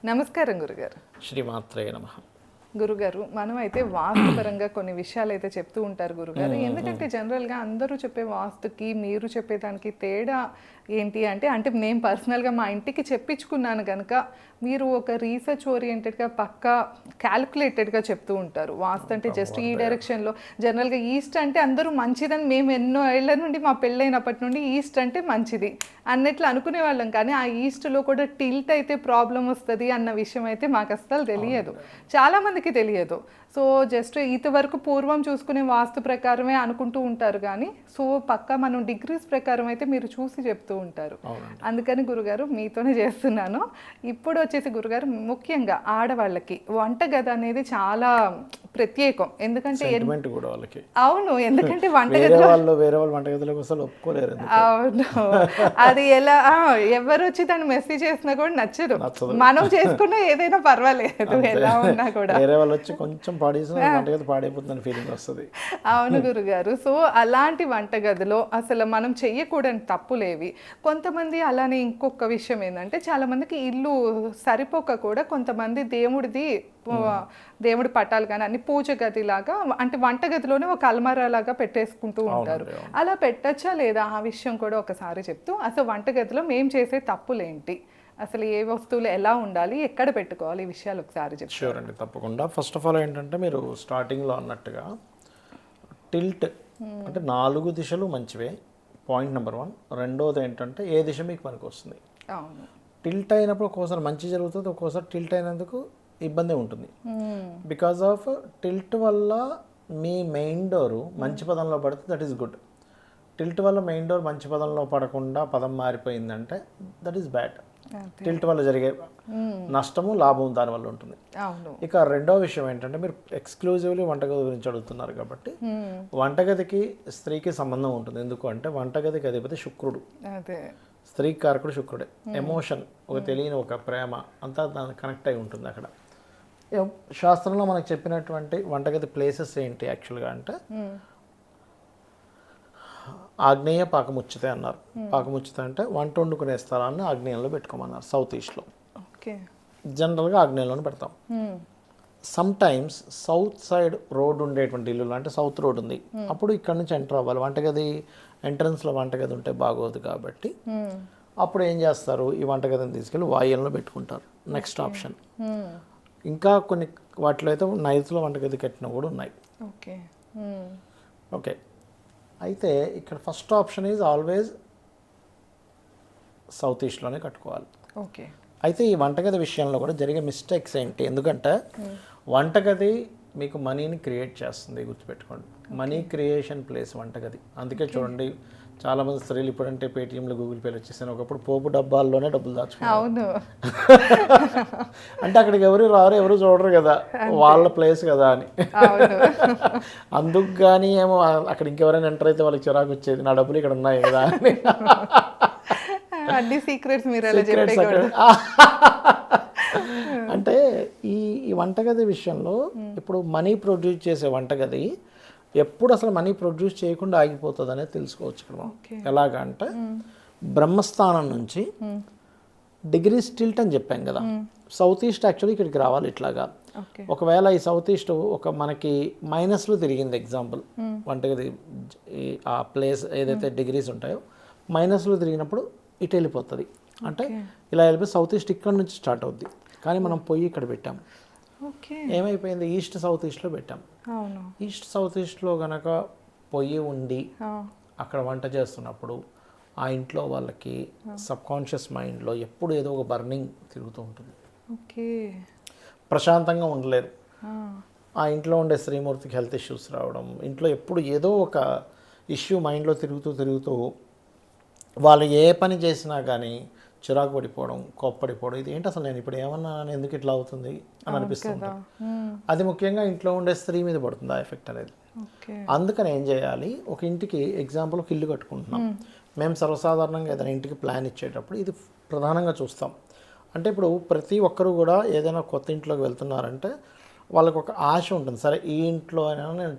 నమస్కారం గురుగారు. శ్రీమాత్రే నమః. గురుగారు, మనం అయితే వాస్తుపరంగా కొన్ని విషయాలు అయితే చెప్తూ ఉంటారు గురుగారు. ఎందుకంటే జనరల్గా అందరూ చెప్పే వాస్తుకి మీరు చెప్పేదానికి తేడా ఏంటి అంటే నేను పర్సనల్గా మా ఇంటికి చెప్పించుకున్నాను కనుక మీరు ఒక రీసెర్చ్ ఓరియంటెడ్గా పక్కా క్యాలిక్యులేటెడ్గా చెప్తూ ఉంటారు. వాస్తు అంటే జస్ట్ ఈ డైరెక్షన్లో జనరల్గా ఈస్ట్ అంటే అందరూ మంచిదని మేము ఎన్నో ఏళ్ల నుండి మా పెళ్ళైనప్పటి నుండి ఈస్ట్ అంటే మంచిది అన్నట్లు అనుకునే వాళ్ళం. కానీ ఆ ఈస్ట్లో కూడా టిల్ట్ అయితే ప్రాబ్లం వస్తుంది అన్న విషయం అయితే మాకు అసలు తెలియదు, చాలామందికి తెలియదు. సో జస్ట్ ఇంతవరకు పూర్వం చూసుకునే వాస్తు ప్రకారమే అనుకుంటూ ఉంటారు. కానీ సో పక్కా మనం డిగ్రీస్ ప్రకారం అయితే మీరు చూసి చెప్తూ ఉంటారు. అందుకని గురుగారు మీతోనే చేస్తున్నాను. ఇప్పుడు వచ్చేసి గురుగారు, ముఖ్యంగా ఆడవాళ్ళకి వంటగది అనేది చాలా ప్రత్యేకం. ఎందుకంటే అవును, ఎందుకంటే వంటగదిలో వేరే వాళ్ళు వంటగదిలోకి అసలు ఒప్పుకోలేరు. అవును, అది ఎలా ఎవరు వచ్చి దాన్ని మెసేజ్ చేసినా కూడా నచ్చదు. మనం చేసుకున్నా ఏదైనా పర్వాలేదు, ఎలా ఉన్నా కూడా వేరే వాళ్ళు వచ్చి కొంచెం వంటగది పాడైపోతుందని ఫీలింగ్ వస్తుంది. అవును గురుగారు. సో అలాంటి వంటగదిలో అసలు మనం చెయ్యకూడని తప్పులేవి? కొంతమంది అలానే ఇంకొక విషయం ఏంటంటే చాలా మందికి ఇల్లు సరిపోక కూడా కొంతమంది దేవుడి పటాలు కానీ అన్ని పూజ గది లాగా అంటే వంటగదిలోనే ఒక అల్మారా లాగా పెట్టేసుకుంటూ ఉంటారు. అలా పెట్టచ్చా లేదా ఆ విషయం కూడా ఒకసారి చెప్తూ, అసలు వంటగదిలో మేము చేసే తప్పులేంటి, అసలు ఏ వస్తువులు ఎలా ఉండాలి, ఎక్కడ పెట్టుకోవాలి, ఈ విషయాలు ఒకసారి చెప్పండి. షూర్ అండి, తప్పకుండా. ఫస్ట్ ఆఫ్ ఆల్ ఏంటంటే మీరు స్టార్టింగ్లో అన్నట్టుగా టిల్ట్ అంటే 4 దిశలు మంచివే, పాయింట్ నెంబర్ 1. రెండోది ఏంటంటే ఏ దిశ మీకు పనికి వస్తుంది. అవును, టిల్ట్ అయినప్పుడు ఒక్కోసారి మంచి జరుగుతుంది, ఒక్కోసారి టిల్ట్ అయినందుకు ఇబ్బంది ఉంటుంది. బికాజ్ ఆఫ్ టిల్ట్ వల్ల మీ మెయిన్ డోరు మంచి పదంలో పడితే దట్ ఈస్ గుడ్. టిల్ట్ వల్ల మెయిన్ డోర్ మంచి పదంలో పడకుండా పదం మారిపోయిందంటే దట్ ఈస్ బ్యాడ్. టిల్ట్ వల్ల జరిగే నష్టము లాభం దానివల్ల ఉంటుంది. ఇక రెండో విషయం ఏంటంటే మీరు ఎక్స్క్లూజివ్లీ వంటగది గురించి అడుగుతున్నారు కాబట్టి వంటగదికి స్త్రీకి సంబంధం ఉంటుంది. ఎందుకు అంటే వంటగదికి అధిపతి శుక్రుడు, స్త్రీ కారకుడు శుక్రుడే. ఎమోషన్, ఒక తెలియని ఒక ప్రేమ అంతా దానికి కనెక్ట్ అయి ఉంటుంది అక్కడ. శాస్త్రంలో మనకు చెప్పినటువంటి వంటగది ప్లేసెస్ ఏంటి యాక్చువల్గా అంటే ఆగ్నేయ పాకముచ్చితే అన్నారు. పాకముచ్చితే అంటే వంట వండుకునే స్థలాన్ని ఆగ్నేయంలో పెట్టుకోమన్నారు. సౌత్ ఈస్ట్లో జనరల్గా ఆగ్నేయంలోనే పెడతాం. Some times south side road ఉండేటువంటి ఇల్లు అంటే సౌత్ రోడ్ ఉంది, అప్పుడు ఇక్కడ నుంచి ఎంటర్ అవ్వాలి. వంటగది ఎంట్రన్స్లో వంటగది ఉంటే బాగోదు కాబట్టి అప్పుడు ఏం చేస్తారు, ఈ వంటగదిని తీసుకెళ్ళి వాయుల్లో పెట్టుకుంటారు. Next option. ఇంకా కొన్ని వాటిలో అయితే నైరుతిలో వంటగది కట్టినవి కూడా ఉన్నాయి. ఓకే, అయితే ఇక్కడ first option is always south ఈస్ట్లోనే కట్టుకోవాలి. ఓకే, అయితే ఈ వంటగది విషయంలో కూడా జరిగే మిస్టేక్స్ ఏంటి, ఎందుకంటే వంటగది మీకు మనీని క్రియేట్ చేస్తుంది, గుర్తుపెట్టుకోండి. మనీ క్రియేషన్ ప్లేస్ వంటగది. అందుకే చూడండి చాలామంది స్త్రీలు ఇప్పుడంటే పేటిఎంలో గూగుల్ పేలు వచ్చేసాను, ఒకప్పుడు పోపు డబ్బాల్లోనే డబ్బులు దాచుకున్నారు. అంటే అక్కడికి ఎవరు రారు, ఎవరు చూడరు కదా, వాళ్ళ ప్లేస్ కదా అని. అందుకు కానీ ఏమో అక్కడ ఇంకెవరైనా ఎంటర్ అయితే వాళ్ళకి చిరాకు వచ్చేది, నా డబ్బులు ఇక్కడ ఉన్నాయి కదా అని. అంటే ఈ వంటగది విషయంలో ఇప్పుడు మనీ ప్రొడ్యూస్ చేసే వంటగది ఎప్పుడు అసలు మనీ ప్రొడ్యూస్ చేయకుండా ఆగిపోతుంది అనేది తెలుసుకోవచ్చు ఇక్కడ మనం. ఎలాగా అంటే బ్రహ్మస్థానం నుంచి డిగ్రీస్ టిల్ట్ అని చెప్పాం కదా, సౌత్ ఈస్ట్ యాక్చువల్లీ ఇక్కడికి రావాలి ఇట్లాగా. ఒకవేళ ఈ సౌత్ ఈస్ట్ ఒక మనకి మైనస్లో తిరిగింది, ఎగ్జాంపుల్ వంటగది ఆ ప్లేస్ ఏదైతే డిగ్రీస్ ఉంటాయో మైనస్లో తిరిగినప్పుడు ఇటు వెళ్ళిపోతుంది. అంటే ఇలా వెళ్ళిపోయి సౌత్ ఈస్ట్ ఇక్కడ నుంచి స్టార్ట్ అవుద్ది. కానీ మనం పొయ్యి ఇక్కడ పెట్టాము, ఏమైపోయింది, ఈస్ట్ సౌత్ ఈస్ట్లో పెట్టాం. ఈస్ట్ సౌత్ ఈస్ట్లో కనుక పొయ్యి ఉండి అక్కడ వంట చేస్తున్నప్పుడు ఆ ఇంట్లో వాళ్ళకి సబ్కాన్షియస్ మైండ్లో ఎప్పుడు ఏదో ఒక బర్నింగ్ తిరుగుతూ ఉంటుంది. ప్రశాంతంగా ఉండలేరు. ఆ ఇంట్లో ఉండే శ్రీమూర్తికి హెల్త్ ఇష్యూస్ రావడం, ఇంట్లో ఎప్పుడు ఏదో ఒక ఇష్యూ మైండ్లో తిరుగుతూ వాళ్ళు ఏ పని చేసినా కానీ చిరాకు పడిపోవడం, కోప్పడిపోవడం, ఇది ఏంటి అసలు నేను ఇప్పుడు ఏమన్నా ఎందుకు ఇట్లా అవుతుంది అని అనిపిస్తుంది. అది ముఖ్యంగా ఇంట్లో ఉండే స్త్రీ మీద పడుతుంది ఆ ఎఫెక్ట్ అనేది. అందుకని ఏం చేయాలి, ఒక ఇంటికి ఎగ్జాంపుల్ ఒక ఇల్లు కట్టుకుంటున్నాం, మేము సర్వసాధారణంగా ఏదైనా ఇంటికి ప్లాన్ ఇచ్చేటప్పుడు ఇది ప్రధానంగా చూస్తాం. అంటే ఇప్పుడు ప్రతి ఒక్కరు కూడా ఏదైనా కొత్త ఇంట్లోకి వెళ్తున్నారంటే వాళ్ళకు ఒక ఆశ ఉంటుంది, సరే ఈ ఇంట్లో అయినా నేను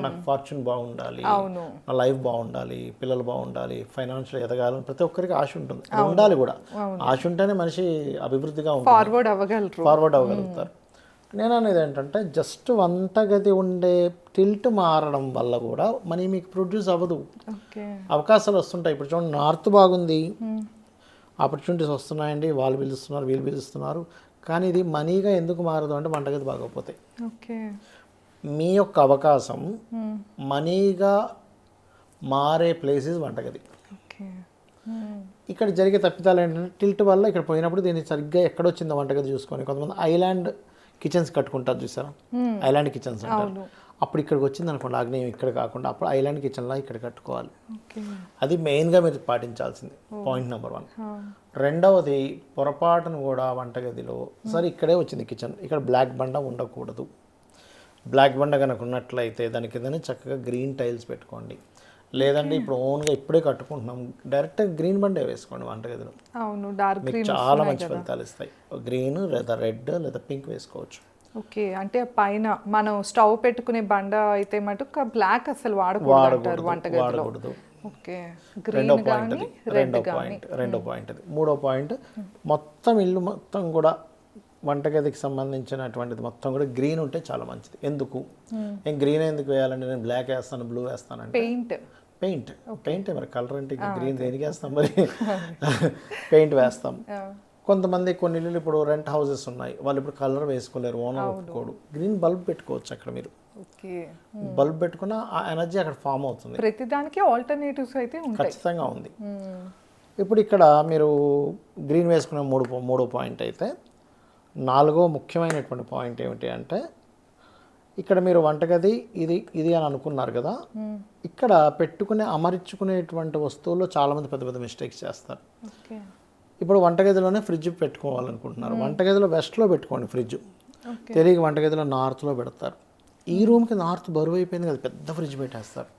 నాకు ఫార్చ్యూన్ బాగుండాలి, అవును నా లైఫ్ బాగుండాలి, పిల్లలు బాగుండాలి, ఫైనాన్షియల్ ఎదగాలని ప్రతి ఒక్కరికి ఆశ ఉంటుంది, అది ఉండాలి కూడా. ఆశ ఉంటేనే మనిషి అభివృద్ధిగా ఫార్వర్డ్ అవ్వగలరు. ఫార్వర్డ్ అవ్వగలుగుతారు. నేను అనేది ఏంటంటే జస్ట్ వంటగది ఉండే టిల్ట్ మారడం వల్ల కూడా మనీ మీకు ప్రొడ్యూస్ అవ్వదు. ఓకే అవకాశాలు వస్తుంటాయి. ఇప్పుడు చూడండి, నార్త్ బాగుంది, ఆపర్చునిటీస్ వస్తున్నాయండి, వాళ్ళు పిలుస్తున్నారు, వీళ్ళు పిలుస్తున్నారు, కానీ ఇది మనీగా ఎందుకు మారదు అంటే వంటగది బాగోకపోతే. ఓకే మీ యొక్క అవకాశం మనీగా మారే ప్లేసెస్ వంటగది. ఓకే ఇక్కడ జరిగే తప్పిదాలు ఏంటంటే టిల్ట్ వల్ల ఇక్కడ పోయినప్పుడు దీన్ని సరిగ్గా ఎక్కడొచ్చిందో వంటగది చూసుకొని కొంతమంది ఐలాండ్ కిచెన్స్ కట్టుకుంటారు చూసారా, ఐలాండ్ కిచెన్స్ అంటారు. అప్పుడు ఇక్కడికి వచ్చింది అనుకోండి ఆగ్నేయం, ఇక్కడ కాకుండా అప్పుడు ఐలాండ్ కిచెన్లా ఇక్కడ కట్టుకోవాలి. అది మెయిన్గా మీరు పాటించాల్సింది పాయింట్ నెంబర్ 1. రెండవది, పొరపాటును కూడా వంటగదిలో సరే ఇక్కడే వచ్చింది కిచెన్, ఇక్కడ బ్లాక్ బండ ఉండకూడదు. బ్లాక్ బండ కనుక ఉన్నట్లయితే దాని కిందనే చక్కగా గ్రీన్ టైల్స్ పెట్టుకోండి. లేదంటే ఇప్పుడు ఓన్గా ఇప్పుడే కట్టుకుంటున్నాం, డైరెక్ట్గా గ్రీన్ బండే వేసుకోండి వంటగదిలో. అవును డార్క్ మీకు చాలా మంచి ఫలితాలు ఇస్తాయి. గ్రీన్ లేదా రెడ్ లేదా పింక్ వేసుకోవచ్చు. ఓకే అంటే పైన మనం స్టవ్ పెట్టుకునే బండ అయితే మటుకు బ్లాక్ అసలు వాడకూడదు వంటగదిలో. ఓకే రెండో పాయింట్ అది. రెండో పాయింట్ అది. మూడో పాయింట్, మొత్తం ఇల్లు మొత్తం కూడా వంటగదికి సంబంధించినటువంటిది మొత్తం కూడా గ్రీన్ ఉంటే చాలా మంచిది. ఎందుకు నేను గ్రీన్ ఎందుకు వేయాలంటే నేను బ్లాక్ వేస్తాను, బ్లూ వేస్తానంటే పెయింట్ మరి కలర్ అంటే గ్రీన్ దేనికి వేస్తాం మరి పెయింట్ వేస్తాం. కొంతమంది కొన్ని ఇల్లు ఇప్పుడు రెంట్ హౌసెస్ ఉన్నాయి, వాళ్ళు ఇప్పుడు కలర్ వేసుకోలేరు, ఓనర్ ఒప్పుకోడు, గ్రీన్ బల్బ్ పెట్టుకోవచ్చు అక్కడ. మీరు బల్బ్ పెట్టుకున్న ఆ ఎనర్జీ అక్కడ ఫామ్ అవుతుంది. ప్రతిదానికి ఆల్టర్నేటివ్స్ అయితే ఖచ్చితంగా ఉంది. ఇప్పుడు ఇక్కడ మీరు గ్రీన్ వేసుకునే మూడో పాయింట్ అయితే, నాలుగో ముఖ్యమైనటువంటి పాయింట్ ఏమిటి అంటే, ఇక్కడ మీరు వంటగది ఇది అని అనుకున్నారు కదా, ఇక్కడ అమర్చుకునేటువంటి వస్తువుల్లో చాలామంది పెద్ద పెద్ద మిస్టేక్స్ చేస్తారు. ఇప్పుడు వంటగదిలోనే ఫ్రిడ్జ్ పెట్టుకోవాలనుకుంటున్నారు, వంటగదిలో వెస్ట్లో పెట్టుకోండి ఫ్రిడ్జ్, తెలియక వంటగదిలో నార్త్లో పెడతారు. ఈ రూమ్కి నార్త్ బరువు అయిపోయింది కదా, పెద్ద ఫ్రిడ్జ్ పెట్టేస్తారు.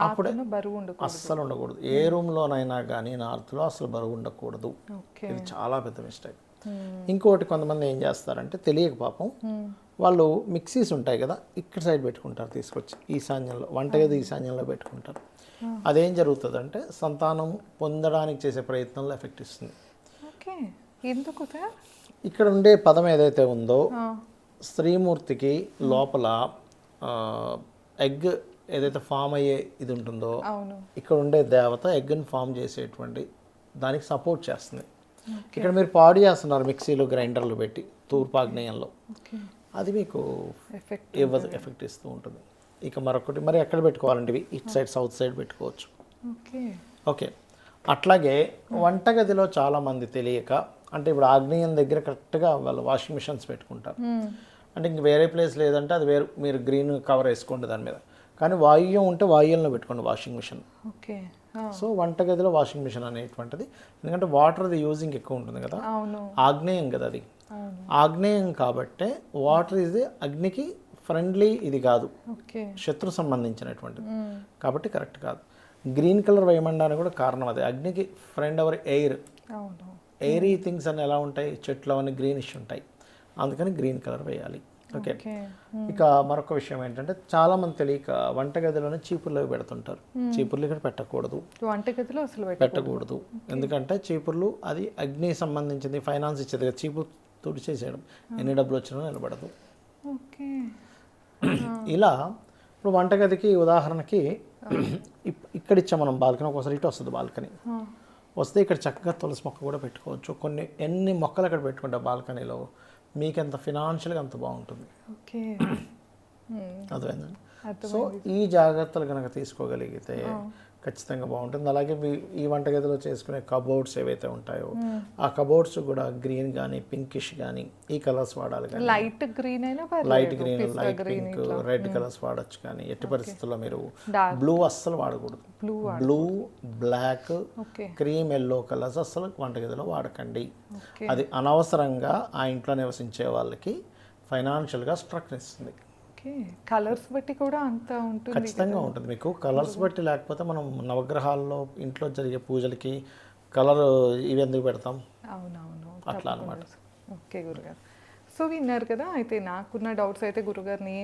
అప్పుడే అస్సలు ఉండకూడదు. ఏ రూమ్లోనైనా కానీ నార్త్లో అసలు బరువు ఉండకూడదు. ఇది చాలా పెద్ద మిస్టేక్. ఇంకోటి, కొంతమంది ఏం చేస్తారంటే తెలియక పాపం వాళ్ళు మిక్సీస్ ఉంటాయి కదా, ఇక్కడ సైడ్ పెట్టుకుంటారు, తీసుకొచ్చి ఈశాన్యంలో, వంటగది ఈశాన్యంలో పెట్టుకుంటారు. అదేం జరుగుతుందంటే సంతానం పొందడానికి చేసే ప్రయత్నంలో ఎఫెక్ట్ ఇస్తుంది. ఇక్కడ ఉండే పదం ఏదైతే ఉందో, స్త్రీమూర్తికి లోపల ఎగ్ ఏదైతే ఫామ్ అయ్యే ఇది ఉంటుందో, ఇక్కడ ఉండే దేవత ఎగ్ని ఫామ్ చేసేటువంటి దానికి సపోర్ట్ చేస్తుంది. ఇక్కడ మీరు పాడు చేస్తున్నారు మిక్సీలు గ్రైండర్లు పెట్టి తూర్పాగ్నేయంలో, అది మీకు ఇవ్వదు, ఎఫెక్ట్ ఇస్తూ ఉంటుంది. ఇక మరొకటి, మరి ఎక్కడ పెట్టుకోవాలంటే ఇటు సైడ్ సౌత్ సైడ్ పెట్టుకోవచ్చు. ఓకే, అట్లాగే వంటగదిలో చాలామంది తెలియక, అంటే ఇప్పుడు ఆగ్నేయం దగ్గర కరెక్ట్గా వాళ్ళు వాషింగ్ మిషన్స్ పెట్టుకుంటారు. అంటే ఇంక వేరే ప్లేస్ లేదంటే అది వేరు, మీరు గ్రీన్ కవర్ వేసుకోండి దాని మీద, కానీ వాయువ్యం ఉంటే వాయువ్యంలో పెట్టుకోండి వాషింగ్ మిషన్. సో వంటగదిలో వాషింగ్ మిషన్ అనేటువంటిది, ఎందుకంటే వాటర్ది యూజింగ్ ఎక్కువ ఉంటుంది కదా, ఆగ్నేయం కదా అది, ఆగ్నేయం కాబట్టే వాటర్ ఇది అగ్నికి ఫ్రెండ్లీ, ఇది కాదు, శత్రు సంబంధించినటువంటిది కాబట్టి కరెక్ట్ కాదు. గ్రీన్ కలర్ వేయమనడానికి కూడా కారణం అదే, అగ్నికి friend our air, airy things అని ఎలా ఉంటాయి, చెట్లు అవన్నీ గ్రీనిష్ ఉంటాయి, అందుకని గ్రీన్ కలర్ వేయాలి. ఓకే, ఇక మరొక విషయం ఏంటంటే, చాలా మంది తెలియక వంటగదిలోనే చీపుర్లు పెడుతుంటారు. చీపుర్లు ఇక్కడ పెట్టకూడదు, వంటగదిలో అసలు పెట్టకూడదు. ఎందుకంటే చీపుర్లు అది అగ్ని సంబంధించింది, ఫైనాన్స్ ఇచ్చేది కదా, చీపురు తుడిచేసేయడం, ఎన్ని డబ్బులు వచ్చినా నిలబడదు. ఇలా ఇప్పుడు వంటగదికి ఉదాహరణకి ఇక్కడ ఇచ్చాం మనం బాల్కనీ, ఒకసారి ఇటు వస్తుంది బాల్కనీ, వస్తే ఇక్కడ చక్కగా తులసి మొక్క కూడా పెట్టుకోవచ్చు. ఎన్ని మొక్కలు అక్కడ పెట్టుకుంటా బాల్కనీలో, మీకు ఎంత ఫినాన్షియల్గా అంత బాగుంటుంది. అర్థమైందండి. సో ఈ జాగ్రత్తలు కనుక తీసుకోగలిగితే ఖచ్చితంగా బాగుంటుంది. అలాగే ఈ వంటగదిలో చేసుకునే కబోర్డ్స్ ఏవైతే ఉంటాయో, ఆ కబోర్డ్స్ కూడా గ్రీన్ కానీ పింకిష్ కానీ ఈ కలర్స్ వాడాలి. కానీ light green, light pink, red colours వాడచ్చు. కానీ ఎట్టి పరిస్థితుల్లో మీరు బ్లూ అస్సలు వాడకూడదు. Blue, black, cream yellow colours అస్సలు వంటగదిలో వాడకండి. అది అనవసరంగా ఆ ఇంట్లో నివసించే వాళ్ళకి ఫైనాన్షియల్గా స్ట్రక్ ఇస్తుంది. కలర్స్ బట్టి కూడా అంత ఉంటుంది, ఖచ్చితంగా ఉంటుంది. మీకు కలర్స్ బట్టి, లేకపోతే మనం నవగ్రహాల్లో ఇంట్లో జరిగే పూజలకి కలర్ ఇవి ఎందుకు పెడతాం, అవునవును, అట్లా అనమాట. ఓకే గురుగారు. సో విన్నారు కదా, అయితే నాకున్న డౌట్స్ అయితే గురుగారిని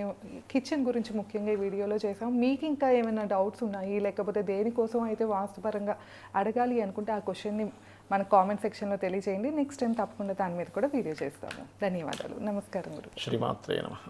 కిచెన్ గురించి ముఖ్యంగా ఈ వీడియోలో చేసాం. మీకు ఇంకా ఏమైనా డౌట్స్ ఉన్నాయి, లేకపోతే దేనికోసం అయితే వాస్తుపరంగా అడగాలి అనుకుంటే ఆ క్వశ్చన్ని మన కామెంట్ సెక్షన్లో తెలియజేయండి. నెక్స్ట్ టైం తప్పకుండా దాని మీద కూడా వీడియో చేస్తాము. ధన్యవాదాలు. నమస్కారం గురు. శ్రీమాత్రే నమః.